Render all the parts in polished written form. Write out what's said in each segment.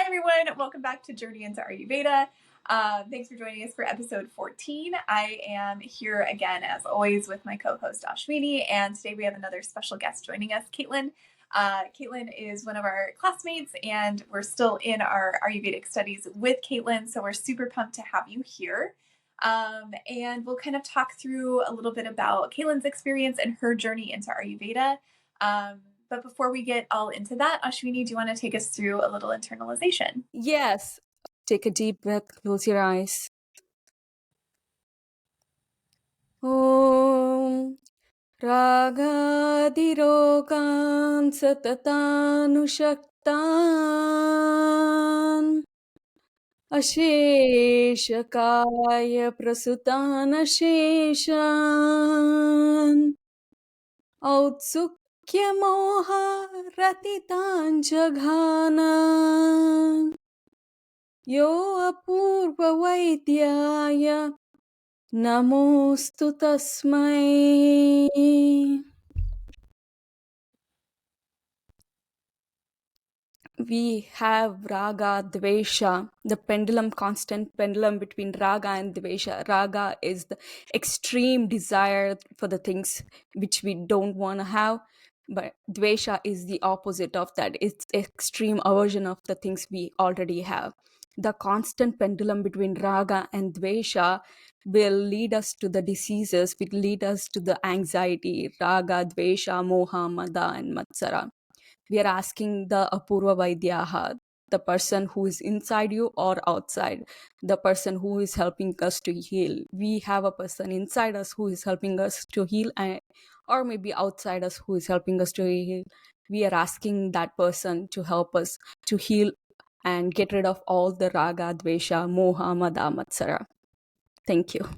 everyone. Welcome back to Journey into Ayurveda. Thanks for joining us for episode 14. I am here again, as always, with my co-host Ashwini, and today we have another special guest joining us, Caitlin. Caitlin is one of our classmates, and we're still in our Ayurvedic studies with Caitlin, so we're super pumped to have you here. And we'll kind of talk through a little bit about Caitlin's experience and her journey into Ayurveda. But before we get all into that, Ashwini, do you want to take us through a little internalization? Yes. Take a deep breath, close your eyes. Om Ragadirogan Satatanushaktan Asheshakaya Prasutan Asheshan Autsukya Moha Ratitan Jaghana Yo apurva vaidyaya namostu tasmai. We have raga, dvesha, the constant pendulum between raga and dvesha. Raga is the extreme desire for the things which we don't want to have, but dvesha is the opposite of that. It's extreme aversion of the things we already have. The constant pendulum between raga and dvesha will lead us to the diseases, will lead us to the anxiety, raga, dvesha, moha, mada, and matsara. We are asking the apurva vaidyaha, the person who is inside you or outside, the person who is helping us to heal. We have a person inside us who is helping us to heal, or maybe outside us who is helping us to heal. We are asking that person to help us to heal and get rid of all the raga, dvesha, moha, mada, matsara. Thank you.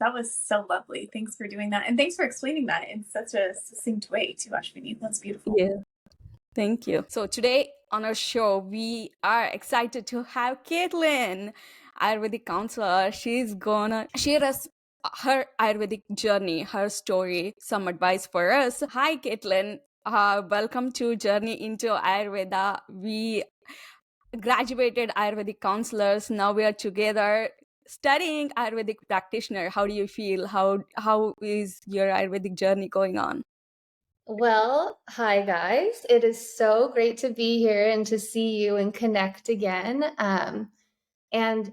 That was so lovely. Thanks for doing that. And thanks for explaining that in such a succinct way too, Ashwini. That's beautiful. Yeah. Thank you. So today on our show, we are excited to have Caitlin, Ayurvedic counselor. She's gonna share us her Ayurvedic journey, her story, some advice for us. Hi, Caitlin. Welcome to Journey into Ayurveda. We graduated Ayurvedic counselors. Now we are together studying Ayurvedic practitioner. How do you feel? How is your Ayurvedic journey going on? Well, hi guys. It is so great to be here and to see you and connect again. And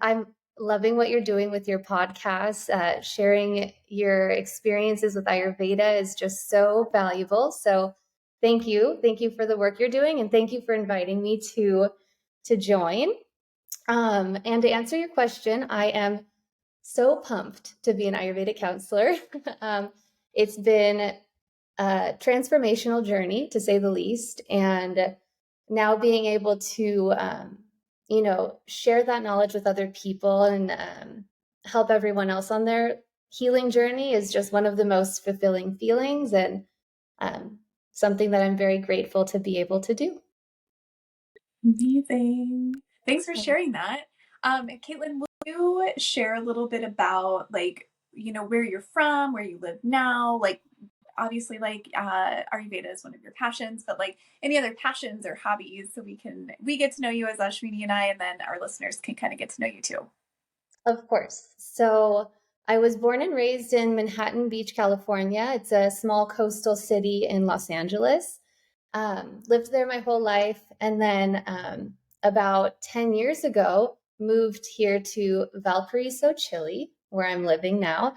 I'm loving what you're doing with your podcast. Sharing your experiences with Ayurveda is just so valuable. So thank you. Thank you for the work you're doing, and thank you for inviting me to join. And to answer your question, I am so pumped to be an Ayurvedic counselor. It's been a transformational journey, to say the least, and now being able to share that knowledge with other people and help everyone else on their healing journey is just one of the most fulfilling feelings, and something that I'm very grateful to be able to do. Amazing. Thanks for sharing that. Caitlin, will you share a little bit about where you're from, where you live now? Obviously, Ayurveda is one of your passions, but any other passions or hobbies, so we get to know you as Ashwini and I, and then our listeners can kind of get to know you too. Of course. So I was born and raised in Manhattan Beach, California. It's a small coastal city in Los Angeles. Lived there my whole life, and then about 10 years ago, moved here to Valparaiso, Chile, where I'm living now.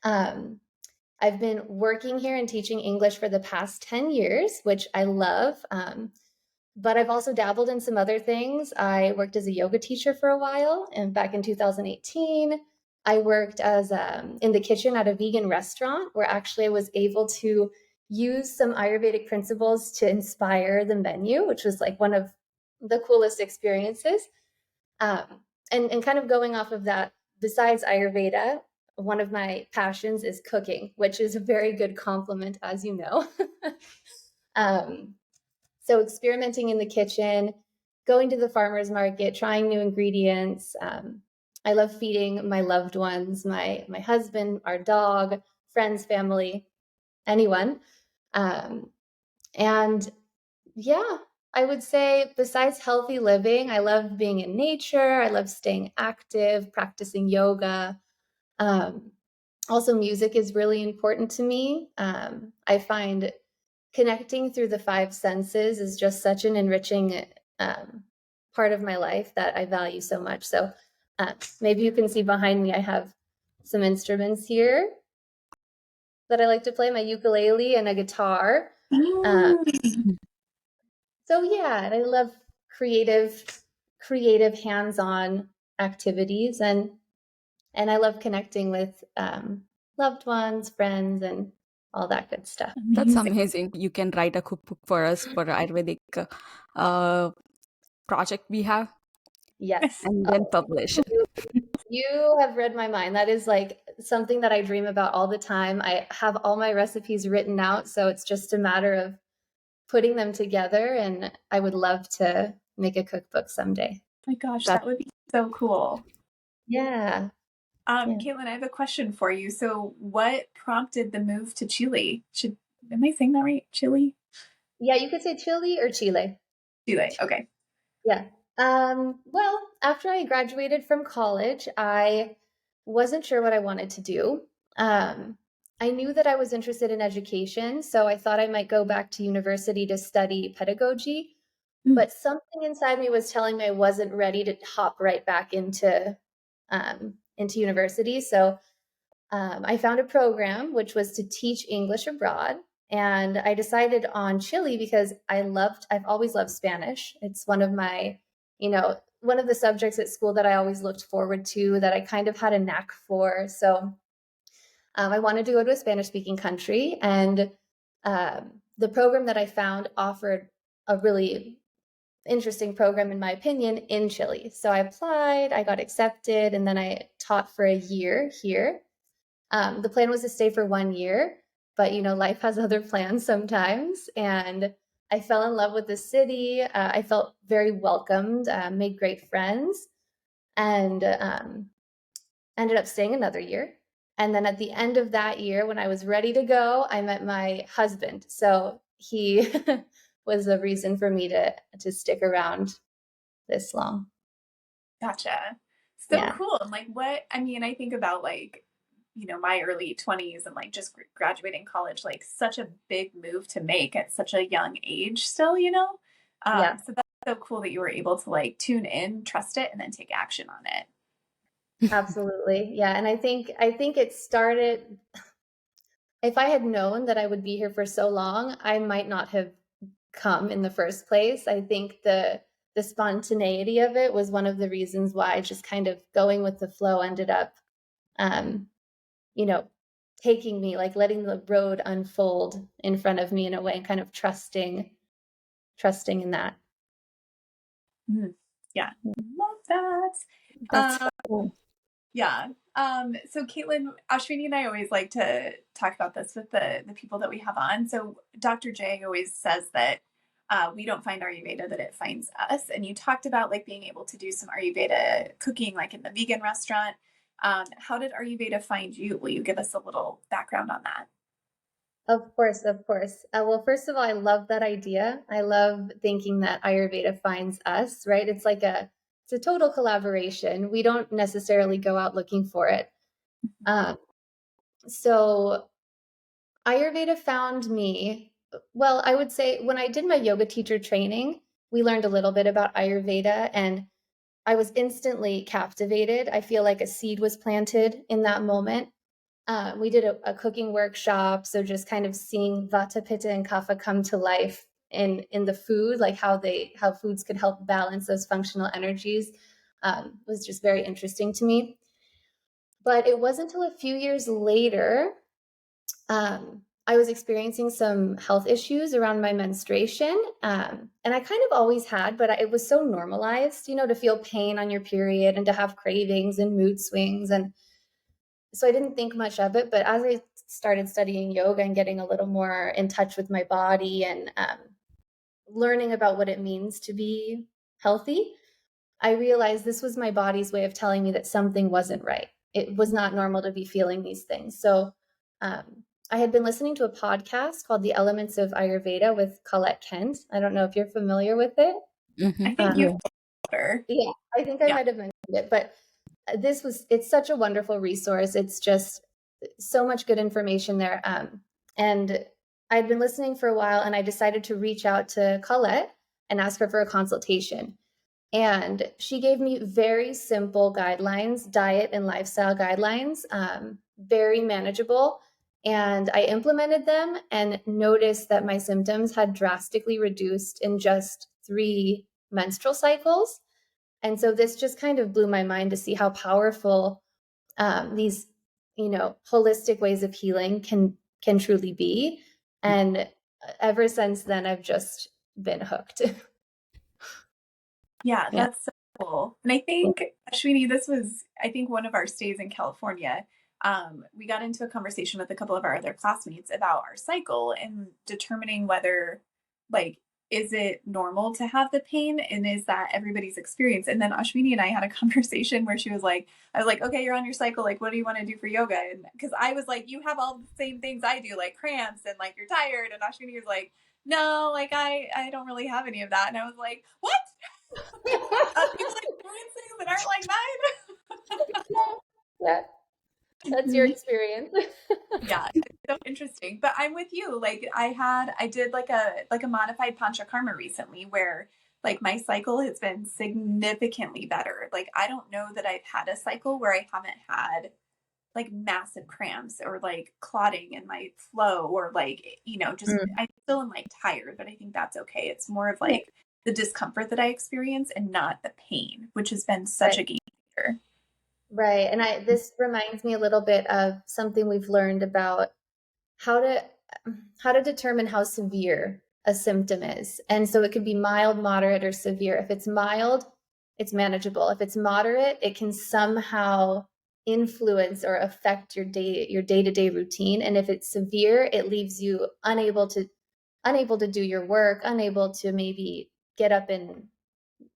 I've been working here and teaching English for the past 10 years, which I love. But I've also dabbled in some other things. I worked as a yoga teacher for a while, and back in 2018, I worked as in the kitchen at a vegan restaurant, where actually I was able to use some Ayurvedic principles to inspire the menu, which was like one of the coolest experiences. And kind of going off of that, besides Ayurveda, one of my passions is cooking, which is a very good compliment, as you know. So experimenting in the kitchen, going to the farmer's market, trying new ingredients. I love feeding my loved ones, my husband, our dog, friends, family, anyone. And yeah, I would say besides healthy living, I love being in nature. I love staying active, practicing yoga. Um, Also, music is really important to me. I find connecting through the five senses is just such an enriching um, part of my life that I value so much. So maybe you can see behind me, I have some instruments here that I like to play, my ukulele and a guitar. Uh, so yeah, and I love creative hands-on activities, and I love connecting with loved ones, friends, and all that good stuff. That's Amazing. amazing. You can write a cookbook for us for Ayurvedic uh, project we have Yes. and then publish it. You, you have read my mind. That is like something that I dream about all the time. I have all my recipes written out, so it's just a matter of putting them together, and I would love to make a cookbook someday. My gosh, That that would be so cool. Yeah. Yeah. Caitlin, I have a question for you. So, what prompted the move to Chile? Am I saying that right? Chile? Yeah, you could say Chile or Chile. Chile. Okay. Yeah. Well, after I graduated from college, I wasn't sure what I wanted to do. Um, I knew that I was interested in education, so I thought I might go back to university to study pedagogy. Mm. But something inside me was telling me I wasn't ready to hop right back into university. So I found a program which was to teach English abroad. And I decided on Chile because I've always loved Spanish. It's one of my, one of the subjects at school that I always looked forward to, that I kind of had a knack for. So I wanted to go to a Spanish speaking country. And the program that I found offered a really interesting program, in my opinion, in Chile. So I applied, I got accepted, and then I taught for a year here. The plan was to stay for 1 year, but life has other plans sometimes. And I fell in love with the city. I felt very welcomed, made great friends, and ended up staying another year. And then at the end of that year, when I was ready to go, I met my husband. So he was the reason for me to stick around this long. Gotcha. So Yeah. cool. And like, I think about like, my early 20s and like just graduating college, like such a big move to make at such a young age still. Yeah. So that's so cool that you were able to like tune in, trust it, and then take action on it. Absolutely. Yeah. And I think it started, if I had known that I would be here for so long, I might not have come in the first place. I think the spontaneity of it was one of the reasons why just kind of going with the flow ended up um, you know, taking me, like letting the road unfold in front of me in a way, and kind of trusting in that. Mhm. Yeah. Love that. that's Um, cool. yeah. So Caitlin, Ashwini and I always like to talk about this with the people that we have on. So Dr. J always says that we don't find Ayurveda, that it finds us. And you talked about like being able to do some Ayurveda cooking, like in the vegan restaurant. How did Ayurveda find you? Will you give us a little background on that? Of course, of course. Well, first of all, I love that idea. I love thinking that Ayurveda finds us, right? It's a total collaboration. We don't necessarily go out looking for it. Um, so Ayurveda found me. Well, I would say when I did my yoga teacher training, we learned a little bit about Ayurveda, and I was instantly captivated. I feel like a seed was planted in that moment. We did a cooking workshop, so just kind of seeing Vata, Pitta, and Kapha come to life in the food, like how foods could help balance those functional energies, was just very interesting to me. But it wasn't until a few years later, I was experiencing some health issues around my menstruation. And I kind of always had, but it was so normalized, to feel pain on your period and to have cravings and mood swings. And so I didn't think much of it. But as I started studying yoga and getting a little more in touch with my body, and learning about what it means to be healthy, I realized this was my body's way of telling me that something wasn't right. It was not normal to be feeling these things. So um, I had been listening to a podcast called The Elements of Ayurveda with Colette Kent. I don't know if you're familiar with it. I think you've told her. Yeah, I think I might have mentioned it, but it's such a wonderful resource. It's just so much good information there. And I'd been listening for a while, and I decided to reach out to Colette and ask her for a consultation. And she gave me very simple guidelines, diet and lifestyle guidelines, very manageable. And I implemented them and noticed that my symptoms had drastically reduced in just 3 menstrual cycles. And so this just kind of blew my mind to see how powerful these, holistic ways of healing can truly be. And ever since then, I've just been hooked. Yeah, that's so cool. And I think, Ashwini, this was, I think, one of our stays in California. We got into a conversation with a couple of our other classmates about our cycle and determining whether, like, is it normal to have the pain and is that everybody's experience? And then Ashwini and I had a conversation where she was like, I was like, okay, you're on your cycle. Like, what do you want to do for yoga? And because I was like, you have all the same things I do, like cramps and like you're tired. And Ashwini was like, no, like I don't really have any of that. And I was like, what? People experience things that aren't like mine. Yeah, that's your experience. Yeah, it's so interesting. But I'm with you. Like I did like a modified panchakarma recently where like my cycle has been significantly better. Like I don't know that I've had a cycle where I haven't had like massive cramps or like clotting in my flow or like, just I still am like tired, but I think that's okay. It's more of like the discomfort that I experience and not the pain, which has been such a game changer. Right. And this reminds me a little bit of something we've learned about how to determine how severe a symptom is. And so it could be mild, moderate, or severe. If it's mild, it's manageable. If it's moderate, it can somehow influence or affect your day-to-day routine. And if it's severe, it leaves you unable to do your work, unable to maybe get up and,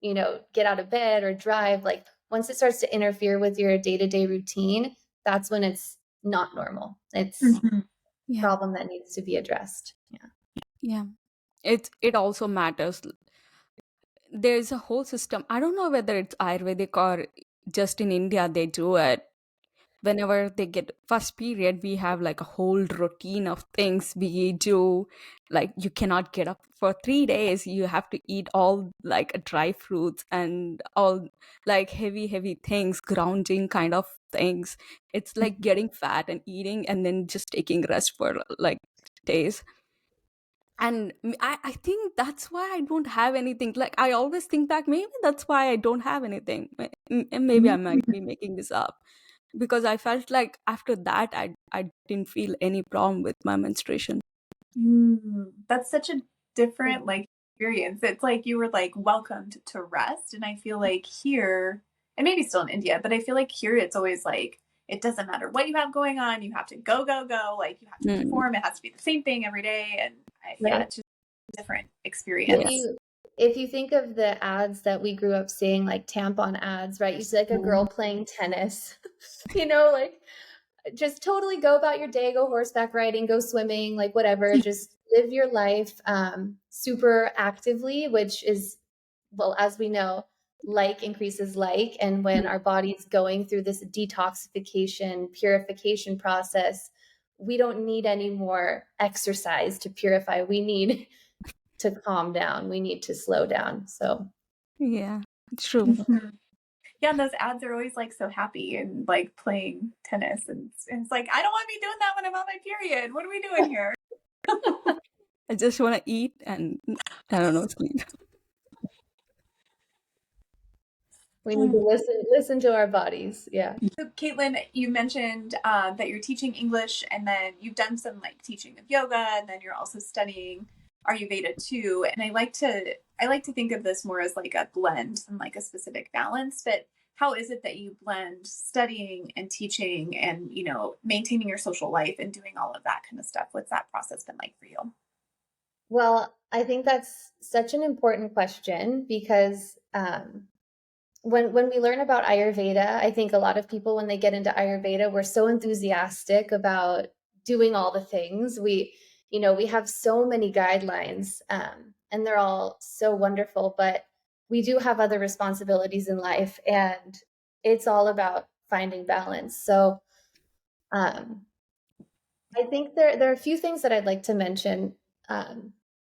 get out of bed or drive. Like once it starts to interfere with your day-to-day routine, that's when it's not normal. It's a problem that needs to be addressed. Yeah. It also matters. There's a whole system. I don't know whether it's Ayurvedic or just in India they do it. Whenever they get first period, we have like a whole routine of things we do. Like you cannot get up for 3 days. You have to eat all like dry fruits and all like heavy things, grounding kind of things. It's like getting fat and eating and then just taking rest for like days. And I think that's why I don't have anything. Like I always think that maybe that's why I don't have anything. And maybe I might be making this up because I felt like after that I didn't feel any problem with my menstruation. That's such a different like experience. It's like you were like welcomed to rest. And I feel like here, and maybe still in India, but I feel like here it's always like it doesn't matter what you have going on, you have to go. Like you have to perform. It has to be the same thing every day. And it's just a different experience. If you think of the ads that we grew up seeing, like tampon ads, right? You see like a girl playing tennis, like just totally go about your day, go horseback riding, go swimming, like whatever, just live your life super actively, which is, well, as we know, like increases like. And when our body's going through this detoxification, purification process, we don't need any more exercise to purify. We need to calm down. We need to slow down. So yeah, it's true. Yeah, and those ads are always like so happy and like playing tennis, and it's like I don't want to be doing that when I'm on my period. What are we doing here? I just want to eat and I don't know, sleep. We need to listen to our bodies. Yeah. So, Caitlin, you mentioned that you're teaching English, and then you've done some like teaching of yoga, and then you're also studying Ayurveda too. And I like to think of this more as like a blend and like a specific balance. But how is it that you blend studying and teaching and maintaining your social life and doing all of that kind of stuff? What's that process been like for you? Well, I think that's such an important question because when we learn about Ayurveda, I think a lot of people, when they get into Ayurveda, we're so enthusiastic about doing all the things. We have so many guidelines, and they're all so wonderful, but we do have other responsibilities in life, and it's all about finding balance. So I think there are a few things that I'd like to mention,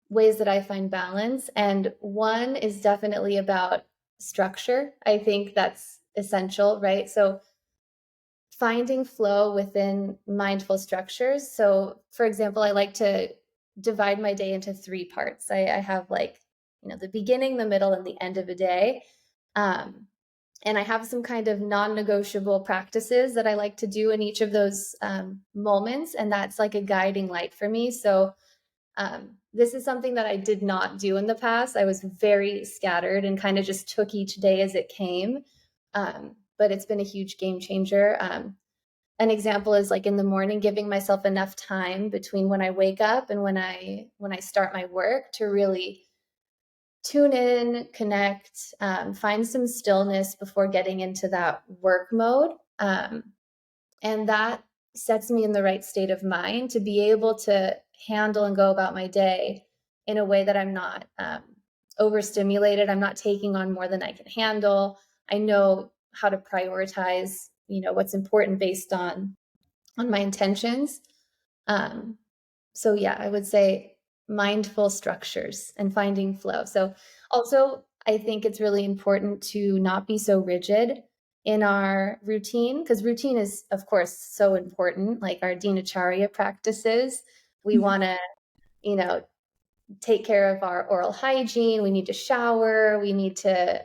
ways that I find balance. And one is definitely about structure. I think that's essential, right? So finding flow within mindful structures. So, for example, I like to divide my day into three parts. I have the beginning, the middle, and the end of a day. And I have some kind of non-negotiable practices that I like to do in each of those moments. And that's like a guiding light for me. So this is something that I did not do in the past. I was very scattered and kind of just took each day as it came. But it's been a huge game changer. An example is like in the morning, giving myself enough time between when I wake up and when I start my work to really tune in, connect, find some stillness before getting into that work mode. And that sets me in the right state of mind to be able to handle and go about my day in a way that I'm not overstimulated. I'm not taking on more than I can handle. I know how to prioritize, what's important based on my intentions. So yeah, I would say mindful structures and finding flow. So also, I think it's really important to not be so rigid in our routine, because routine is, of course, so important. Like our dinacharya practices, we want to, take care of our oral hygiene. We need to shower. We need to,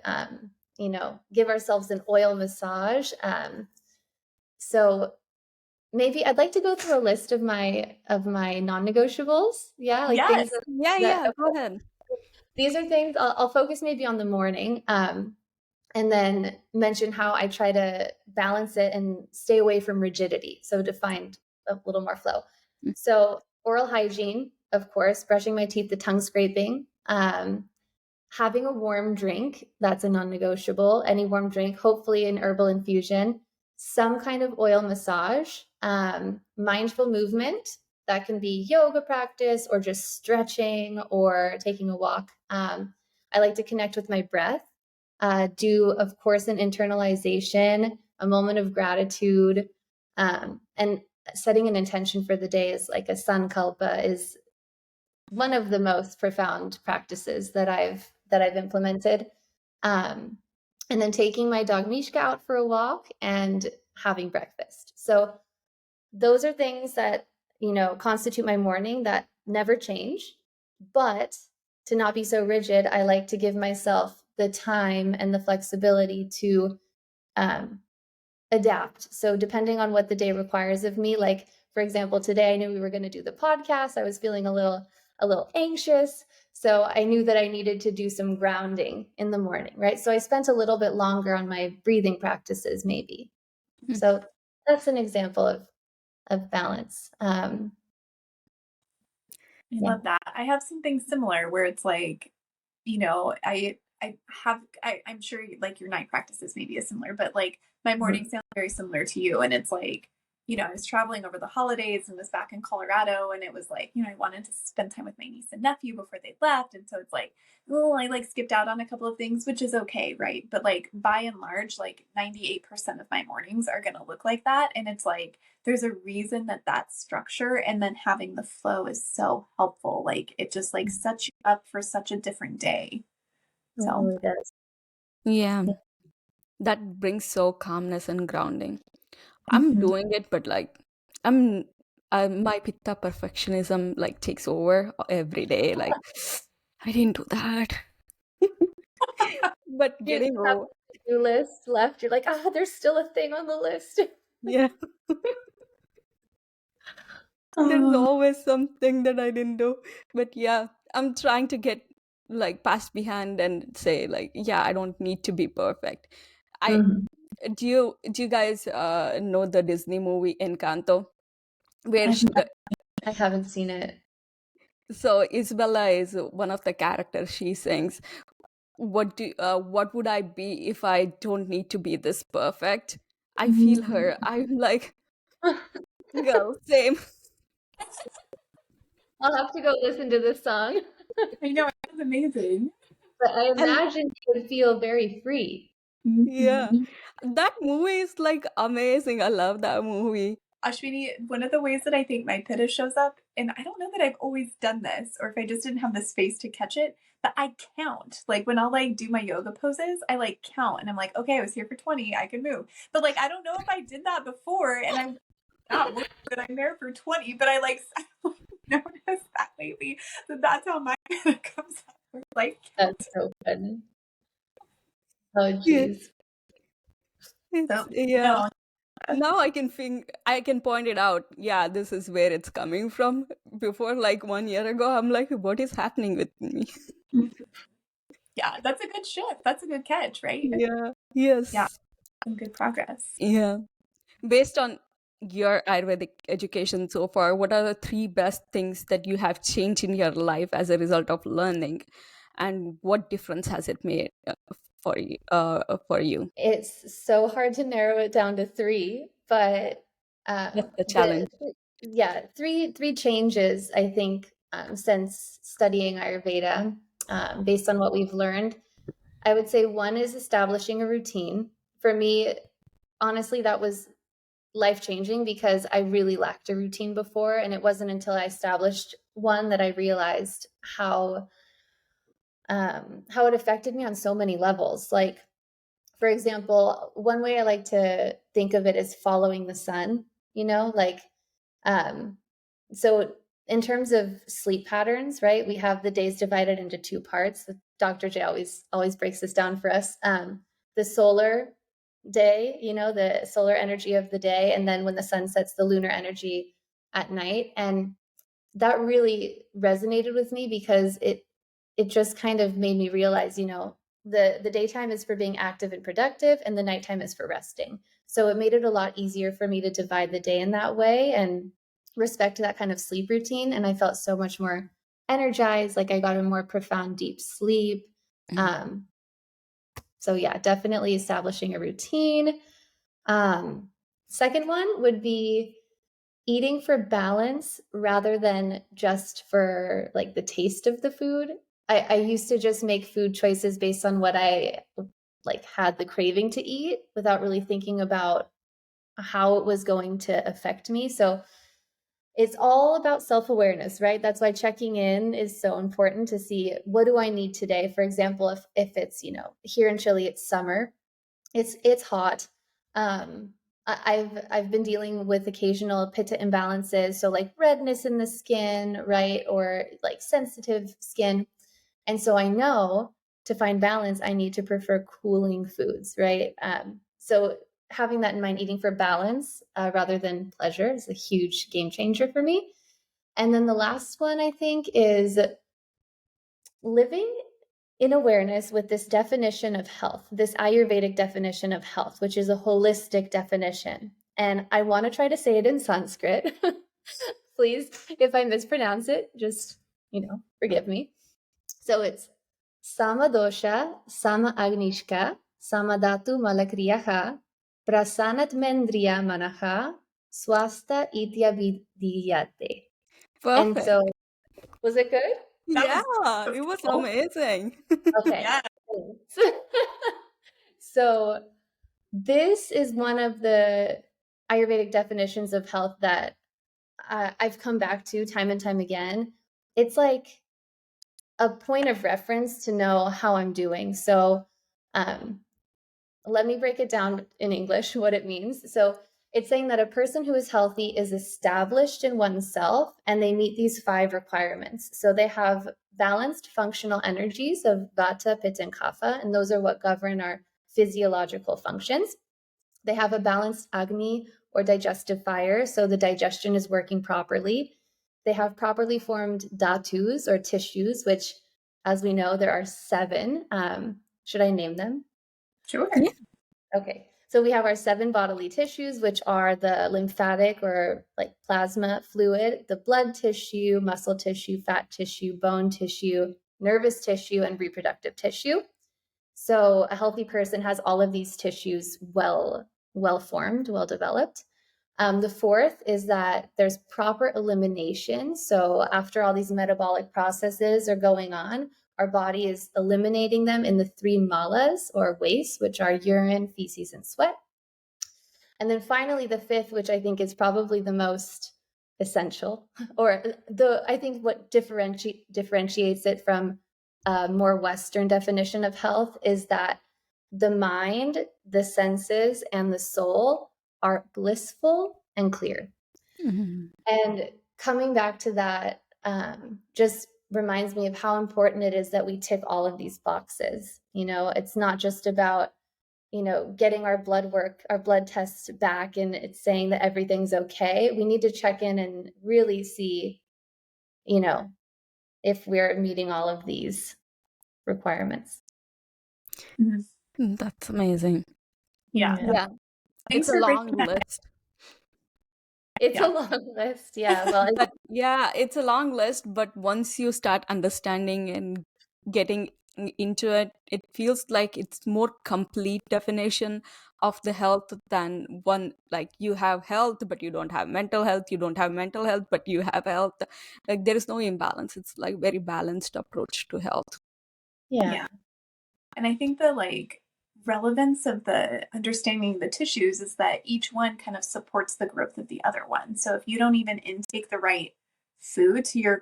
give ourselves an oil massage. So maybe I'd like to go through a list of my non-negotiables. Yeah, like things Yes. Yeah, go ahead. these are things I'll focus maybe on the morning, and then mention how I try to balance it and stay away from rigidity. So to find a little more flow. So oral hygiene, of course, brushing my teeth, the tongue scraping, having a warm drink, that's a non-negotiable. Any warm drink, hopefully an herbal infusion, some kind of oil massage, mindful movement. That can be yoga practice or just stretching or taking a walk. I like to connect with my breath, do, of course, an internalization, a moment of gratitude, and setting an intention for the day is like a sankalpa is one of the most profound practices that I've implemented. And then taking my dog Mishka out for a walk and having breakfast. So those are things that, constitute my morning that never change. But to not be so rigid, I like to give myself the time and the flexibility to adapt. So depending on what the day requires of me, like for example, today I knew we were going to do the podcast. I was feeling a little anxious. So I knew that I needed to do some grounding in the morning, right? So I spent a little bit longer on my breathing practices, maybe. So that's an example of balance. I love that. I have something similar where it's like, I'm sure like your night practices maybe is similar, but like my morning sounds very similar to you. And it's like, I was traveling over the holidays and was back in Colorado, and it was like, I wanted to spend time with my niece and nephew before they left. And so it's like, oh, I like skipped out on a couple of things, which is okay, right? But like by and large, like 98% of my mornings are going to look like that. And it's like, there's a reason that that's structure, and then having the flow is so helpful. Like it just like sets you up for such a different day. So it really does. Yeah, that brings so calmness and grounding. I'm doing it, but like my pitta perfectionism like takes over every day. Like I didn't do that, but You getting have over. a to-do list left. You're like, there's still a thing on the list. Yeah, there's always something that I didn't do. But yeah, I'm trying to get like past behind and say like, yeah, I don't need to be perfect. I do you guys know the Disney movie Encanto, where I haven't seen it. so Isabella is one of the characters. She sings, what would I be if I don't need to be this perfect? I feel her. I'm like, girl, same. I'll have to go listen to this song. I know, it was amazing. But I And imagine you would feel very free. yeah, Mhm. that movie is like amazing. I love that movie. Ashwini, one of the ways that I think my pitta shows up, and I don't know that I've always done this, or if I just didn't have the space to catch it, but I count. Like when I'll like do my yoga poses, I like count, and I'm like, okay, I was here for 20, I can move. But like I don't know if I did that before, and I'm not worried that I'm there for 20, but I like noticed that lately. So that's how my pitta comes up. Like count. That's so fun. Oh, Yeah, geez. it's So yeah. no, Now I can point it out. Yeah, this is where it's coming from. Before, like 1 year ago, I'm like, what is happening with me? yeah, that's a good shift. That's a good catch, right? Yeah. Yeah, Yes. some good progress. Yeah. Based on your Ayurvedic education so far, what are the three best things that you have changed in your life as a result of learning, and what difference has it made for you? For you, It's so hard to narrow it down to three, but that's the the challenge. yeah, three changes I think since studying Ayurveda, based on what we've learned. I would say one is establishing a routine. For me, honestly, that was life changing because I really lacked a routine before, and it wasn't until I established one that I realized how it affected me on so many levels. Like, for example, one way I like to think of it is following the sun, you know, like, um, so in terms of sleep patterns, right, we have the days divided into two parts. Dr. J always breaks this down for us. The solar day, you know, the solar energy of the day, and then when the sun sets, the lunar energy at night. And that really resonated with me because it just kind of made me realize, you know, the daytime is for being active and productive, and the nighttime is for resting. So it made it a lot easier for me to divide the day in that way and respect that kind of sleep routine. And I felt so much more energized, like I got a more profound deep sleep. Mm. um, so yeah, definitely establishing a routine. um, Second one would be eating for balance rather than just for like the taste of the food. I used to just make food choices based on what I like had the craving to eat without really thinking about how it was going to affect me. So it's all about self-awareness, right? That's why checking in is so important to see, what do I need today? For example, if it's, you know, here in Chile it's summer, it's hot. I've been dealing with occasional pitta imbalances, so like redness in the skin, right, or like sensitive skin. And so I know to find balance, I need to prefer cooling foods, right? So having that in mind, eating for balance rather than pleasure, is a huge game changer for me. And then the last one I think is living in awareness with this definition of health, this Ayurvedic definition of health, which is a holistic definition. And I want to try to say it in Sanskrit. Please, if I mispronounce it, just, you know, forgive me. So it's Samadosha, Sama Agnishka, Samadatu Malakriyaha, Prasanat Mendriya Manaha, Swasta Itya Vidiyate. And Perfect. so, was it good? That was Yeah, it was beautiful. amazing. Okay. Yeah. So this is one of the Ayurvedic definitions of health that I've come back to time and time again. It's like a point of reference to know how I'm doing. So um, let me break it down in English what it means. So it's saying that a person who is healthy is established in oneself and they meet these 5 requirements. So they have balanced functional energies of Vata, Pitta, and Kapha, and those are what govern our physiological functions. They have a balanced Agni or digestive fire, so the digestion is working properly. They have properly formed dhatus or tissues, which, as we know, there are 7. Should I name them? Sure. Yeah. Okay. So we have our 7 bodily tissues, which are the lymphatic or like plasma fluid, the blood tissue, muscle tissue, fat tissue, bone tissue, nervous tissue, and reproductive tissue. So a healthy person has all of these tissues well formed, well developed. The fourth is that there's proper elimination. So after all these metabolic processes are going on, our body is eliminating them in the three malas or wastes, which are urine, feces, and sweat. And then finally, the fifth, which I think is probably the most essential, or I think what differentiates it from a more Western definition of health is that the mind, the senses, and the soul are blissful and clear. Mhm. And coming back to that just reminds me of how important it is that we tick all of these boxes. It's not just about getting our blood tests back and it's saying that everything's okay. We need to check in and really see, if we're meeting all of these requirements. That's amazing. Yeah. Yeah, Thanks it's a for long breaking that. list. It's Yeah. a long list. Yeah. Well, But yeah, it's a long list, but once you start understanding and getting into it, it feels like it's more complete definition of the health than one, like you have health but you don't have mental health, you don't have mental health but you have health. Like there is no imbalance. It's like very balanced approach to health. yeah. And I think the relevance of the understanding the tissues is that each one kind of supports the growth of the other one. So if you don't even intake the right food, to your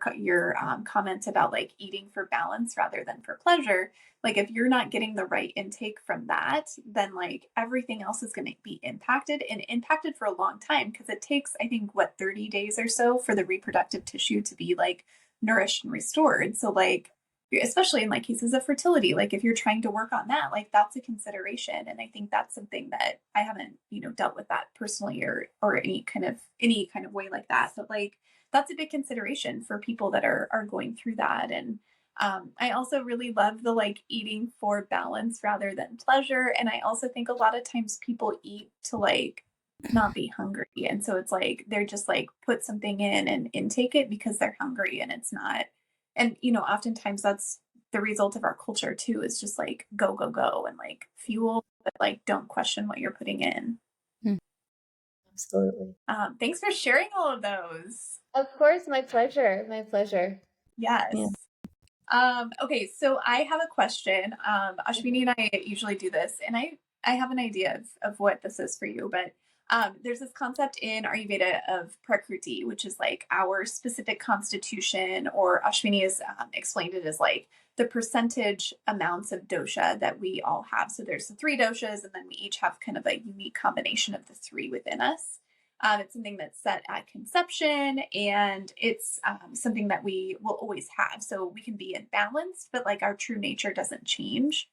comments about like eating for balance rather than for pleasure, like if you're not getting the right intake from that, then like everything else is going to be impacted and impacted for a long time, because it takes, I think, what, 30 days or so for the reproductive tissue to be like nourished and restored. So like, especially in like cases of fertility, like if you're trying to work on that, like that's a consideration. And I think that's something that I haven't, dealt with that personally, or any kind of way like that. But like that's a big consideration for people that are going through that. And I also really love the like eating for balance rather than pleasure. And I also think a lot of times people eat to like not be hungry. And so it's like they're just like put something in and intake it because they're hungry, and it's not. And oftentimes that's the result of our culture too, is just like go, go, go, and like fuel, but like don't question what you're putting in. Absolutely. Thanks for sharing all of those. Of course, my pleasure. My pleasure. Yes. Yeah. Okay, so I have a question. Ashwini and I usually do this, and I have an idea of what this is for you, but there's this concept in Ayurveda of prakriti, which is like our specific constitution, or Ashwini has explained it as like the percentage amounts of dosha that we all have. So there's the three doshas, and then we each have kind of a unique combination of the three within us. It's something that's set at conception, and it's something that we will always have. So we can be in balance, but like our true nature doesn't change.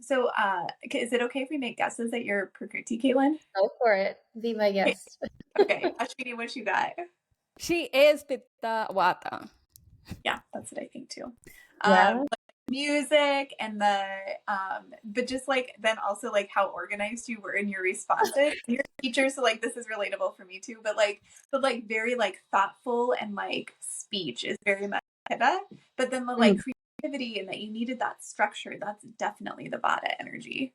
So is it okay if we make guesses at your prakriti, Caitlin? Go for it. Be my guest. Okay. Ashwini, what you got? She is Pitta Vata. Yeah, that's what I think too. Yeah. Like music and but just like then also like how organized you were in your responses. Your teacher, so like this is relatable for me too, but very like thoughtful, and like speech is very much Pitta, but then the like creativity and that you needed that structure, that's definitely the Vata energy.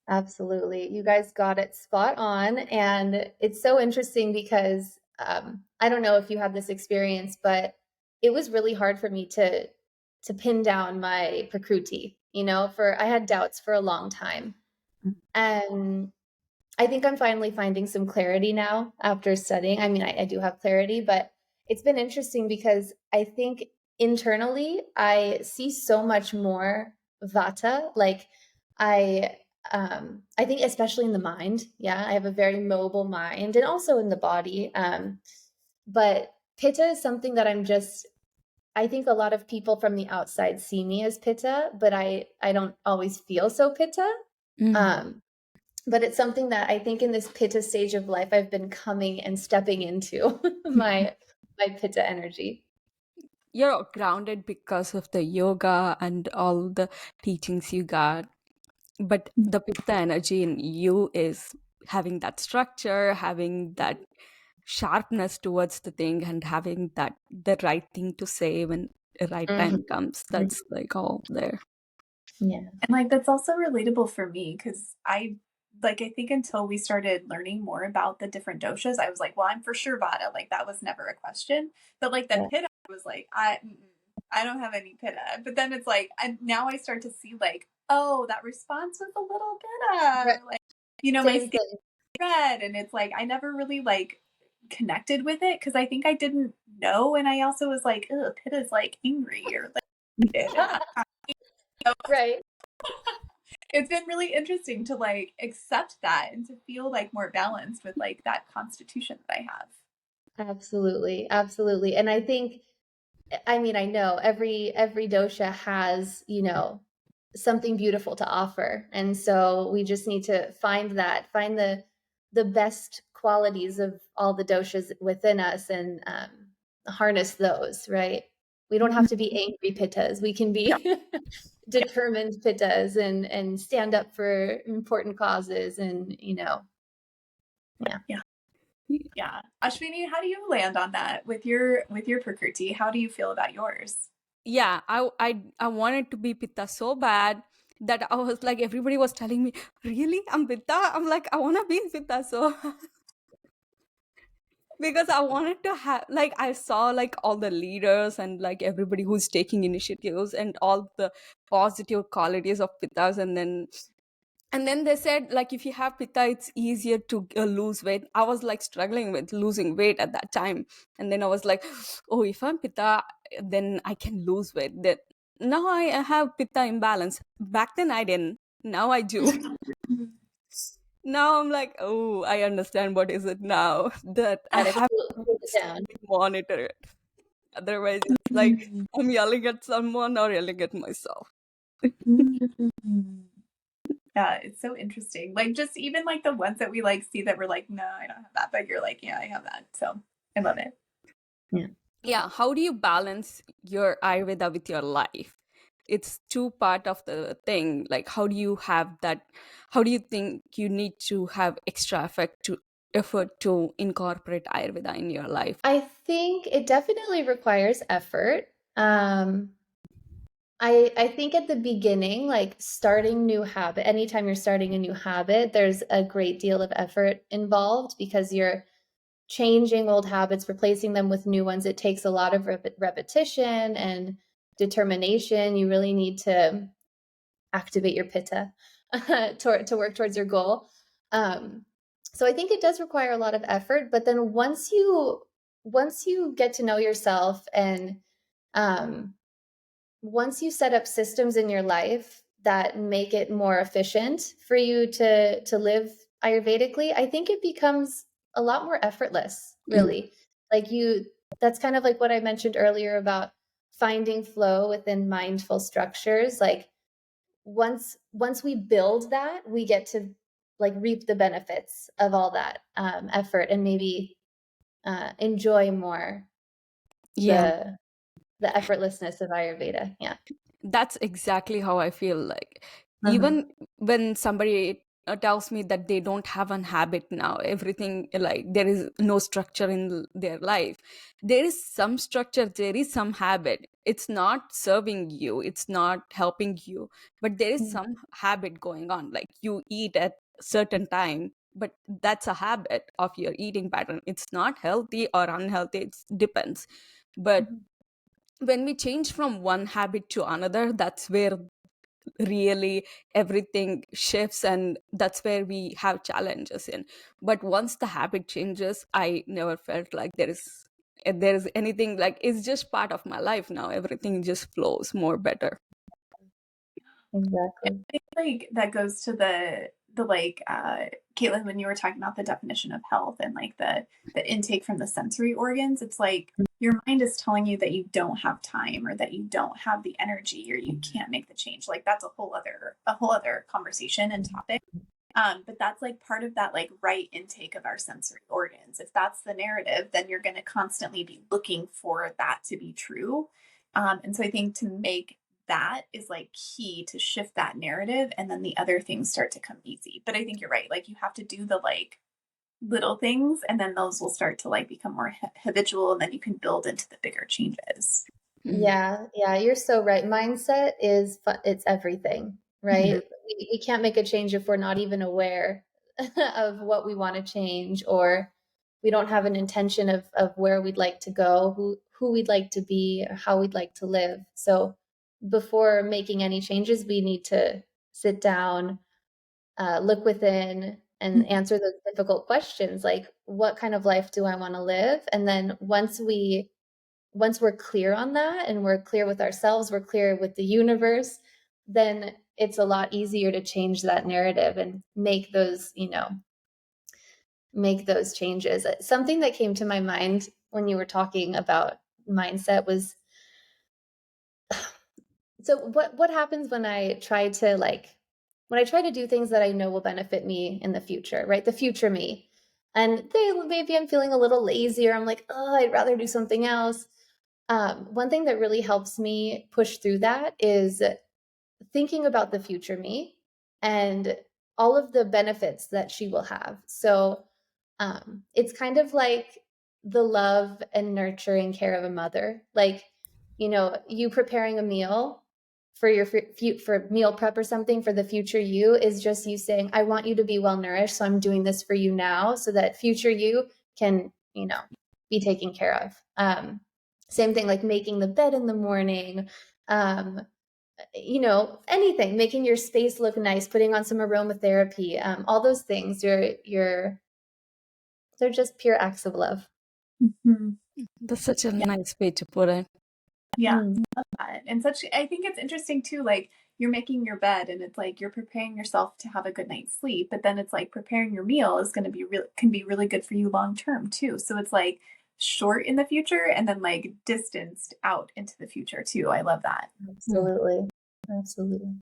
Absolutely. You guys got it spot on. And it's so interesting because I don't know if you had this experience, but it was really hard for me to pin down my prakriti. I had doubts for a long time. And I think I'm finally finding some clarity now after studying. I mean, I do have clarity, but it's been interesting because I think internally I see so much more vata. Like I think especially in the mind. Yeah, I have a very mobile mind and also in the body. But pitta is something that I think a lot of people from the outside see me as pitta, but I don't always feel so pitta. But it's something that I think in this pitta stage of life, I've been coming and stepping into my pitta energy. You're grounded because of the yoga and all the teachings you got, but the pitta energy in you is having that structure, having that sharpness towards the thing, and having that the right thing to say when the right time comes. That's like all there. Yeah. And like that's also relatable for me, because I like, I think until we started learning more about the different doshas, I was like, well, I'm for sure Vata. Like, that was never a question. But like the Yeah. pitta, I was like, I don't have any pitta. But then it's like, now I start to see like, oh, that response was a little pitta. Right. Like, you know, my Same skin thing. red, and it's like I never really like connected with it because I think I didn't know, and I also was like, ugh, pitta's like angry or like, and Right. it's been really interesting to like accept that and to feel like more balanced with like that constitution that I have. Absolutely. Absolutely. And I think, I mean, I know every dosha has, something beautiful to offer. And so we just need to find the best qualities of all the doshas within us and harness those, right? We don't have to be angry pittas. We can Yeah. be determined pittas and stand up for important causes and, yeah. Yeah. Ashwini, how do you land on that with your Prakriti? How do you feel about yours? Yeah, I wanted to be Pitta so bad that I was like, everybody was telling me, really? I'm Pitta? I'm like, I want to be in Pitta so because I wanted to have, like, I saw like all the leaders and like everybody who's taking initiatives and all the positive qualities of Pittas, and then they said like if you have pitta it's easier to lose weight. I was like struggling with losing weight at that time, and then I was like, oh, if I'm pitta then I can lose weight. That now I have pitta imbalance. Back then I didn't, now I do. Now I'm like, oh, I understand what is it now, that I Gotta have cool to it down. monitor it. Otherwise it's like I'm yelling at someone or yelling at myself. Yeah, it's so interesting. Like just even like the ones that we like see that we're like, no, I don't have that, but you're like, yeah, I have that. So I love it. Yeah, how do you balance your Ayurveda with your life? It's two part of the thing. Like how do you have that, how do you think you need to have extra effort to incorporate Ayurveda in your life? I think it definitely requires effort. I think at the beginning, like starting new habit, anytime you're starting a new habit, there's a great deal of effort involved because you're changing old habits, replacing them with new ones. It takes a lot of repetition and determination. You really need to activate your pitta to work towards your goal. So I think it does require a lot of effort, but then once you get to know yourself and um, once you set up systems in your life that make it more efficient for you to live Ayurvedically, I think it becomes a lot more effortless, really. Like that's kind of like what I mentioned earlier about finding flow within mindful structures. Like once we build that, we get to like reap the benefits of all that effort and maybe enjoy more Yeah, the effortlessness of Ayurveda. Yeah. that's exactly how I feel. Like Uh-huh. even when somebody tells me that they don't have an habit now, everything, like there is no structure in their life, there is some structure, there is some habit. It's not serving you, it's not helping you, but there is some habit going on. Like you eat at certain time, but that's a habit of your eating pattern. It's not healthy or unhealthy, it depends. But Mhm. when we change from one habit to another, that's where really everything shifts, and that's where we have challenges in. But once the habit changes, I never felt like there is anything, like it's just part of my life now, everything just flows more better. Exactly. I think like that goes to the like Caitlin, when you were talking about the definition of health and like the intake from the sensory organs, it's like your mind is telling you that you don't have time or that you don't have the energy or you can't make the change. Like that's a whole other conversation and topic. But that's like part of that like right intake of our sensory organs. If that's the narrative, then you're going to constantly be looking for that to be true. And so I think to make that is like key to shift that narrative, and then the other things start to come easy. But I think you're right. Like you have to do the like little things, and then those will start to like become more habitual, and then you can build into the bigger changes. Mm. Yeah, yeah, you're so right. Mindset it's everything, Yeah. right? We can't make a change if we're not even aware of what we want to change, or we don't have an intention of where we'd like to go, who we'd like to be, or how we'd like to live. So before making any changes, we need to sit down, look within, and answer those difficult questions, like, what kind of life do I want to live? And then once we're clear on that, and we're clear with ourselves, we're clear with the universe, then it's a lot easier to change that narrative and make those, make those changes. Something that came to my mind when you were talking about mindset was, so what happens when I try to do things that I know will benefit me in the future, right? The future me. And maybe I'm feeling a little lazy, or I'm like, oh, I'd rather do something else. One thing that really helps me push through that is thinking about the future me and all of the benefits that she will have. So it's kind of like the love and nurturing care of a mother. Like, you preparing a meal for your for meal prep or something for the future you is just you saying, I want you to be well nourished, so I'm doing this for you now, so that future you can, be taken care of. Same thing, like making the bed in the morning, um, anything, making your space look nice, putting on some aromatherapy, all those things, they're just pure acts of love. Mm-hmm. That's such a nice way to put it. Yeah, I love that. And I think it's interesting too, like you're making your bed and it's like you're preparing yourself to have a good night's sleep, but then it's like preparing your meal is going to be can be really good for you long term too. So it's like short in the future and then like distanced out into the future too. I love that. Absolutely. Absolutely.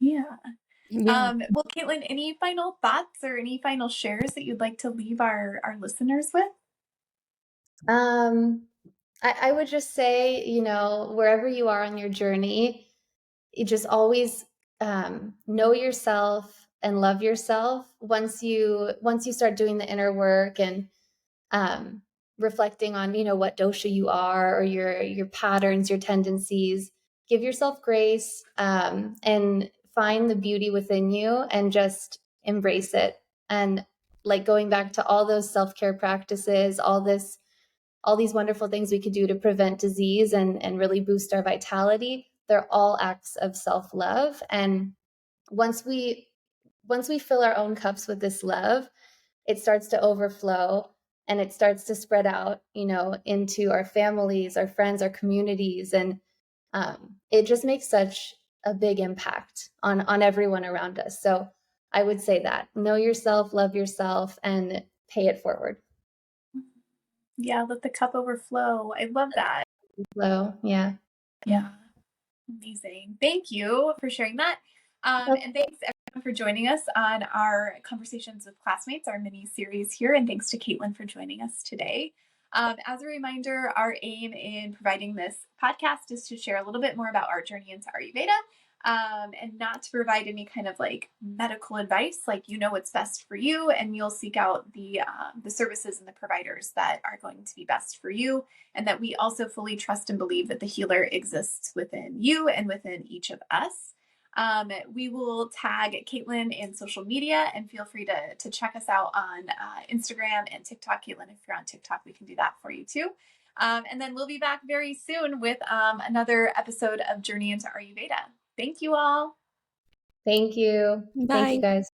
Yeah. Yeah. Well, Caitlin, any final thoughts or any final shares that you'd like to leave our listeners with? I would just say, wherever you are on your journey, you just always know yourself and love yourself. Once you start doing the inner work and reflecting on, what dosha you are, or your patterns, your tendencies, give yourself grace, and find the beauty within you and just embrace it. And like going back to all those self-care practices, all these wonderful things we could do to prevent disease and really boost our vitality, they're all acts of self-love. And once we fill our own cups with this love, it starts to overflow, and it starts to spread out, into our families, our friends, our communities. And it just makes such a big impact on everyone around us. So I would say that know yourself, love yourself, and pay it forward. Yeah, let the cup overflow. I love that. Flow. Yeah. Yeah. Amazing. Thank you for sharing that. And thanks everyone for joining us on our Conversations with Classmates, our mini series here. And thanks to Caitlin for joining us today. As a reminder, our aim in providing this podcast is to share a little bit more about our journey into Ayurveda, and not to provide any kind of like medical advice. Like, what's best for you, and you'll seek out the services and the providers that are going to be best for you, and that we also fully trust and believe that the healer exists within you and within each of us. We will tag Caitlin in social media, and feel free to check us out on Instagram and TikTok. Caitlin, if you're on TikTok, we can do that for you too. And then we'll be back very soon with another episode of Journey into Ayurveda. Thank you all. Thank you. Bye. Thank you, guys.